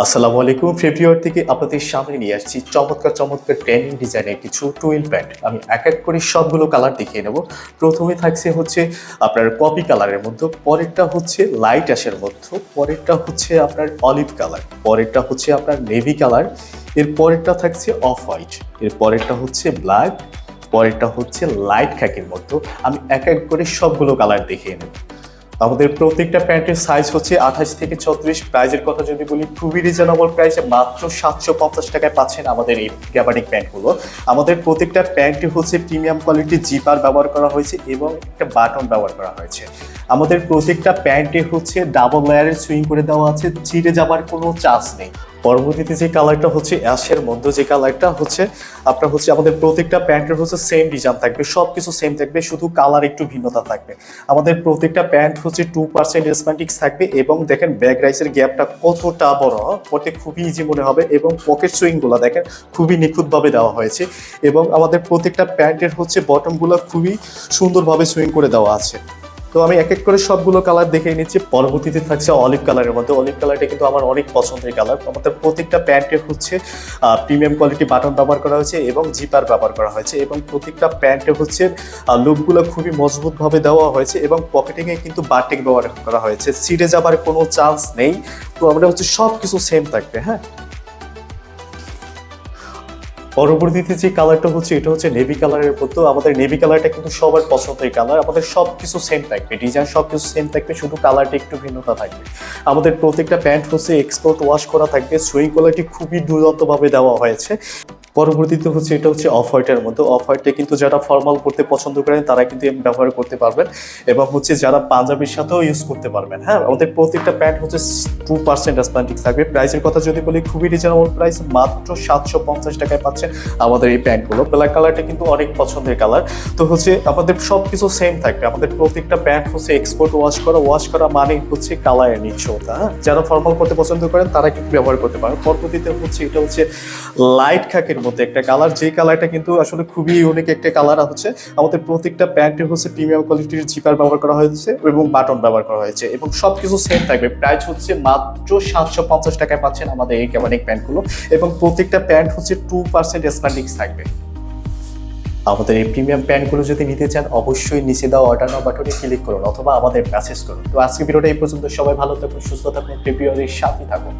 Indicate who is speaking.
Speaker 1: আসসালামু আলাইকুম। ফেব্রুয়ারি থেকে আপনাদের সামনে নিয়ে আসছি চমৎকার চমৎকার ট্রেন্ডিং ডিজাইনের কিছু টুইল প্যান্ট। আমি এক এক করে সবগুলো কালার দেখিয়ে নেব। প্রথমে থাকছে হচ্ছে আপনার কপি কালারের মধ্যে, পরেরটা হচ্ছে লাইট অ্যাশের মধ্যে, পরেরটা হচ্ছে আপনার অলিভ কালার, পরেরটা হচ্ছে আপনার নেভি কালার, এর পরেরটা থাকছে অফ হোয়াইট, এর পরেরটা হচ্ছে ব্ল্যাক, পরেরটা হচ্ছে লাইট খাকির মধ্যে। আমি এক এক করে সবগুলো কালার দেখিয়ে নেব। আমাদের প্রত্যেকটা প্যান্টের সাইজ হচ্ছে 28 থেকে 36। প্রাইজের কথা যদি বলি, খুবই রিজনেবল প্রাইসে মাত্র 750 টাকায় পাচ্ছেন আমাদের এই গ্যাবার্ডিক প্যান্টগুলো। আমাদের প্রত্যেকটা প্যান্টে হচ্ছে প্রিমিয়াম কোয়ালিটির জিপার ব্যবহার করা হয়েছে এবং একটা বাটন ব্যবহার করা হয়েছে। আমাদের প্রত্যেকটা প্যান্টে হচ্ছে ডাবল লেয়ারের সুইং করে দেওয়া আছে, ছিঁড়ে যাবার কোনো চান্স নেই। পরবর্তীতে যে কালারটা হচ্ছে অ্যাশের মধ্যে, যে কালারটা হচ্ছে আপনার হচ্ছে আমাদের প্রত্যেকটা প্যান্টের হচ্ছে সেম ডিজাইন থাকবে, সব কিছু সেম থাকবে, শুধু কালার একটু ভিন্নতা থাকবে। আমাদের প্রত্যেকটা প্যান্ট হচ্ছে 2% স্প্যান্ডিক্স থাকবে এবং দেখেন ব্যাক রাইসের গ্যাপটা কতটা বড়, পড়তে খুবই ইজি মনে হবে এবং পকেট সুইংগুলো দেখেন খুবই নিখুঁতভাবে দেওয়া হয়েছে এবং আমাদের প্রত্যেকটা প্যান্টের হচ্ছে বটমগুলো খুবই সুন্দরভাবে সুইং করে দেওয়া আছে। তো আমি এক এক করে সবগুলো কালার দেখে নিচ্ছি। পরবর্তীতে থাকছে অলিভ কালারের মধ্যে। অলিভ কালারটা কিন্তু আমার অনেক পছন্দের কালার। আমাদের প্রত্যেকটা প্যান্টে হচ্ছে প্রিমিয়াম কোয়ালিটি বাটন ব্যবহার করা হয়েছে এবং জিপার ব্যবহার করা হয়েছে এবং প্রত্যেকটা প্যান্টে হচ্ছে লুপগুলো খুবই মজবুতভাবে দেওয়া হয়েছে এবং পকেটিংয়ে কিন্তু বাটিক ব্যবহার করা হয়েছে, ছিঁড়ে যাবার কোনো চান্স নেই। তো আমরা হচ্ছে সব কিছু সেম থাকবে। হ্যাঁ, পরবর্তীতে যে কালারটা হচ্ছে এটা হচ্ছে নেভি কালারের মতো। আমাদের নেভি কালারটা কিন্তু সবার পছন্দের কালার। আমাদের সব কিছু সেম থাকবে, ডিজাইন সব কিছু সেম থাকবে, শুধু কালারটা একটু ভিন্নতা থাকবে। আমাদের প্রত্যেকটা প্যান্ট হচ্ছে এক্সপোর্ট ওয়াশ করা থাকবে, সুইং কোয়ালিটি খুবই দুর্দান্তভাবে দেওয়া হয়েছে। পরবর্তীতে হচ্ছে এটা হচ্ছে অফ হোয়াইটের মতো। অফ হোয়াইটে কিন্তু যারা ফর্মাল করতে পছন্দ করেন তারা কিন্তু ব্যবহার করতে পারবেন এবং হচ্ছে যারা পাঞ্জাবির সাথেও ইউজ করতে পারবেন। হ্যাঁ, আমাদের প্রত্যেকটা প্যান্ট হচ্ছে 2% স্প্যান্ডিক্স থাকবে। প্রাইসের কথা যদি বলি, খুবই রিজনেবল প্রাইস, মাত্র 750 টাকায় পাচ্ছেন আমাদের এই প্যান্টগুলো। ব্ল্যাক কালারটা কিন্তু অনেক পছন্দের কালার। তো হচ্ছে আমাদের সব কিছু সেম থাকবে। আমাদের প্রত্যেকটা প্যান্ট হচ্ছে এক্সপোর্ট ওয়াশ করা মানে হচ্ছে কালারের নিশ্চয়তা। হ্যাঁ, যারা ফর্মাল করতে পছন্দ করেন তারা কিন্তু ব্যবহার করতে পারেন। পরবর্তীতে হচ্ছে এটা হচ্ছে লাইট খাকের মধ্যে একটা কালার, যে কালারটা কিন্তু আসলে খুবই ইউনিক একটা কালার হচ্ছে। আমাদের প্রত্যেকটা প্যান্টে হচ্ছে প্রিমিয়াম কোয়ালিটির জিপার ব্যবহার করা হয়েছে এবং বাটন ব্যবহার করা হয়েছে এবং সবকিছু সেম থাকবে। প্রাইস হচ্ছে মাত্র 750 টাকায় পাচ্ছেন আমাদের এই গ্যাবার্ডিক প্যান্টগুলো এবং প্রত্যেকটা প্যান্ট হচ্ছে 2% স্প্যান্ডিক্স থাকবে। আমাদের এই প্রিমিয়াম প্যান্টগুলো যদি নিতে চান, অবশ্যই নিচে দেওয়া অর্ডার নাও বাটনে ক্লিক করুন অথবা আমাদের মেসেজ করুন। তো আজকে ভিডিওটা এই পর্যন্ত। সবাই ভালো থাকুন, সুস্থ থাকুন, ফেব্রুয়ারির সাথে থাকুন।